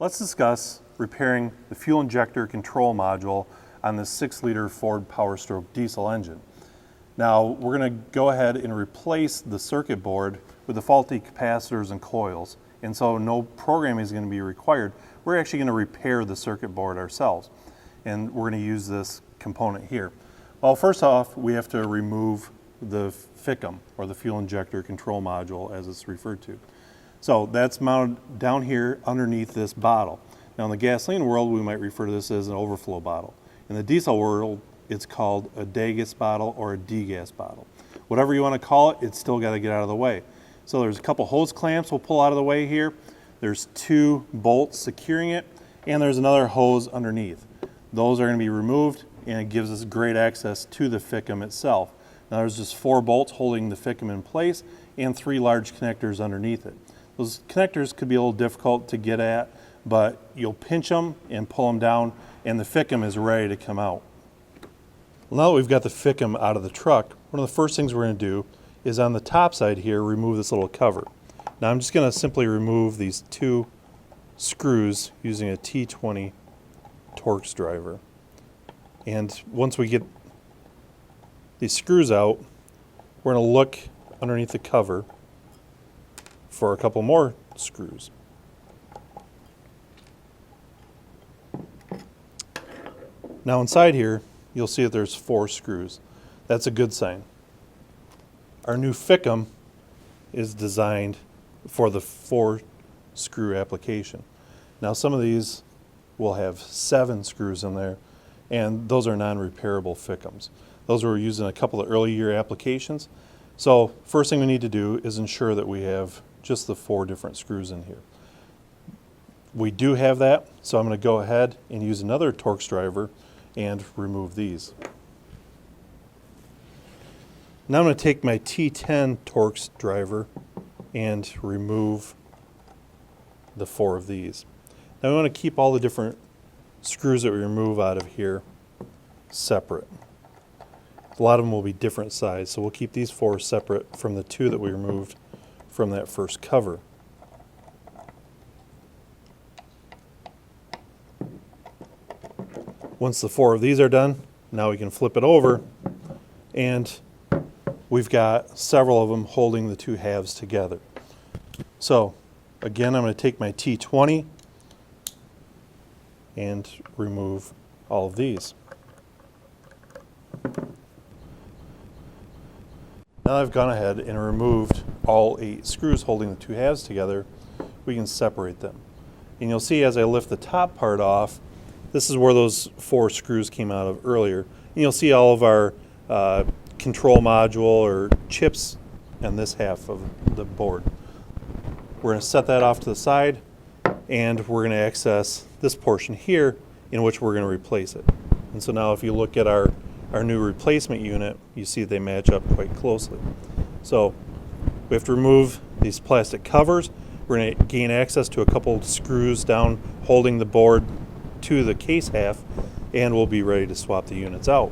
Let's discuss repairing the fuel injector control module on this 6-liter Ford Powerstroke diesel engine. Now we're going to go ahead and replace the circuit board with the faulty capacitors and coils, and so no programming is going to be required. We're actually going to repair the circuit board ourselves, and we're going to use this component here. Well, first off, we have to remove the FICM, or the fuel injector control module as it's referred to. So that's mounted down here underneath this bottle. Now in the gasoline world, we might refer to this as an overflow bottle. In the diesel world, it's called a degas bottle or a degas bottle. Whatever you want to call it, it's still got to get out of the way. So there's a couple hose clamps we'll pull out of the way here. There's 2 bolts securing it, and there's another hose underneath. Those are going to be removed, and it gives us great access to the FICM itself. Now there's just 4 bolts holding the FICM in place and 3 large connectors underneath it. Those connectors could be a little difficult to get at, but you'll pinch them and pull them down, and the FICM is ready to come out. Well, now that we've got the FICM out of the truck, one of the first things we're going to do is on the top side here, remove this little cover. Now I'm just going to simply remove these 2 screws using a T20 Torx driver. And once we get these screws out, we're going to look underneath the cover for a couple more screws. Now inside here, you'll see that there's 4 screws. That's a good sign. Our new FICM is designed for the 4 screw application. Now some of these will have 7 screws in there, and those are non-repairable FICMs. Those were used in a couple of early year applications. So first thing we need to do is ensure that we have just the 4 different screws in here. We do have that, so I'm going to go ahead and use another Torx driver and remove these. Now I'm going to take my T10 Torx driver and remove the 4 of these. Now we want to keep all the different screws that we remove out of here separate. A lot of them will be different size, so we'll keep these 4 separate from the 2 that we removed from that first cover. Once the 4 of these are done, now we can flip it over, and we've got several of them holding the 2 halves together. So again, I'm going to take my T20 and remove all of these. Now I've gone ahead and removed all 8 screws holding the 2 halves together, we can separate them. And you'll see as I lift the top part off, this is where those 4 screws came out of earlier. And you'll see all of our control module or chips in this half of the board. We're going to set that off to the side, and we're going to access this portion here in which we're going to replace it. And so now if you look at our new replacement unit, you see they match up quite closely. So we have to remove these plastic covers. We're going to gain access to a couple screws down holding the board to the case half, and we'll be ready to swap the units out.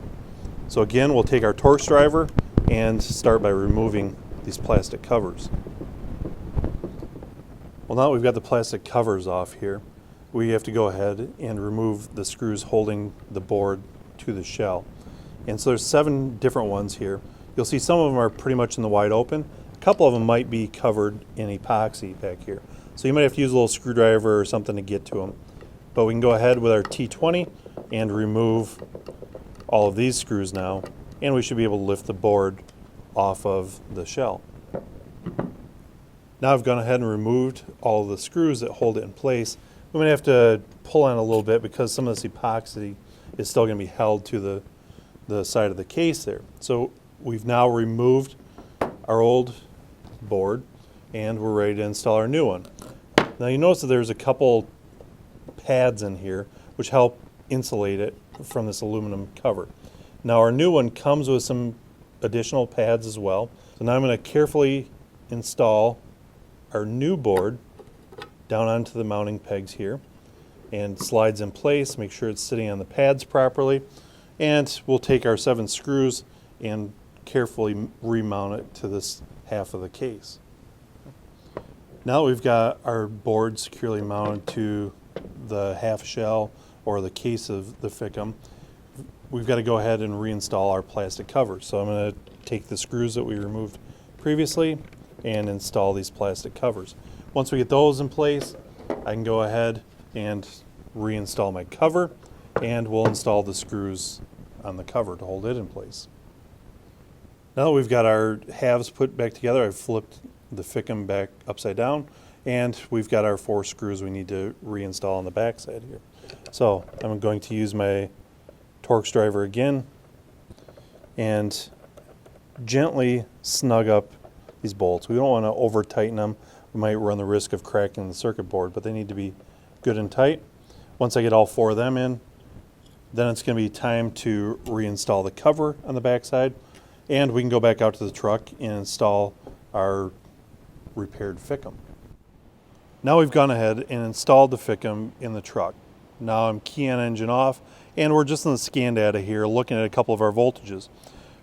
So again, we'll take our Torx driver and start by removing these plastic covers. Well, now that we've got the plastic covers off here, we have to go ahead and remove the screws holding the board to the shell. And so there's 7 different ones here. You'll see some of them are pretty much in the wide open. A couple of them might be covered in epoxy back here. So you might have to use a little screwdriver or something to get to them. But we can go ahead with our T20 and remove all of these screws now, and we should be able to lift the board off of the shell. Now I've gone ahead and removed all the screws that hold it in place. We might have to pull on a little bit because some of this epoxy is still going to be held to the side of the case there. So we've now removed our old board, and we're ready to install our new one. Now you notice that there's a couple pads in here which help insulate it from this aluminum cover. Now our new one comes with some additional pads as well. So now I'm going to carefully install our new board down onto the mounting pegs here, and slides in place. Make sure it's sitting on the pads properly, and we'll take our 7 screws and carefully remount it to this half of the case. Now we've got our board securely mounted to the half shell or the case of the FICM, we've got to go ahead and reinstall our plastic cover. So I'm going to take the screws that we removed previously and install these plastic covers. Once we get those in place, I can go ahead and reinstall my cover, and we'll install the screws on the cover to hold it in place. Now that we've got our halves put back together, I've flipped the FICM back upside down, and we've got our 4 screws we need to reinstall on the back side here. So I'm going to use my Torx driver again and gently snug up these bolts. We don't want to over tighten them. We might run the risk of cracking the circuit board, but they need to be good and tight. Once I get all 4 of them in, then it's going to be time to reinstall the cover on the back side, and we can go back out to the truck and install our repaired FICM. Now we've gone ahead and installed the FICM in the truck. Now I'm keying engine off, and we're just in the scan data here looking at a couple of our voltages.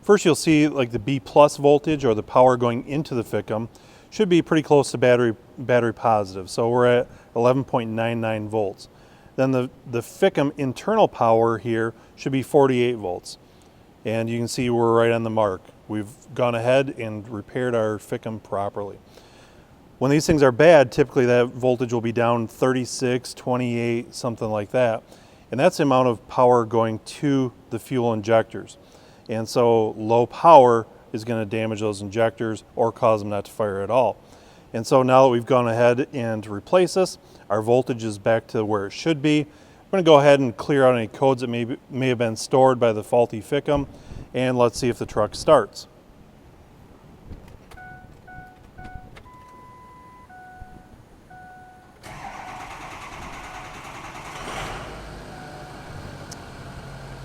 First, you'll see like the B+ voltage, or the power going into the FICM, should be pretty close to battery positive. So we're at 11.99 volts. Then the FICM internal power here should be 48 volts. And you can see we're right on the mark. We've gone ahead and repaired our FICM properly. When these things are bad, typically that voltage will be down 36, 28, something like that. And that's the amount of power going to the fuel injectors. And so low power is going to damage those injectors or cause them not to fire at all. And so now that we've gone ahead and replaced this, our voltage is back to where it should be. I'm going to go ahead and clear out any codes that may have been stored by the faulty FICM, and let's see if the truck starts.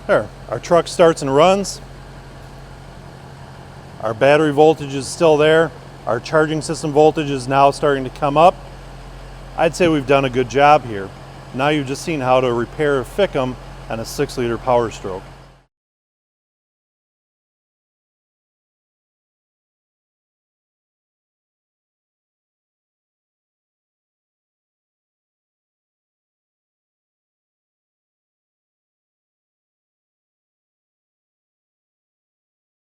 There, our truck starts and runs. Our battery voltage is still there. Our charging system voltage is now starting to come up. I'd say we've done a good job here. Now you've just seen how to repair a FICM on a 6-liter Powerstroke.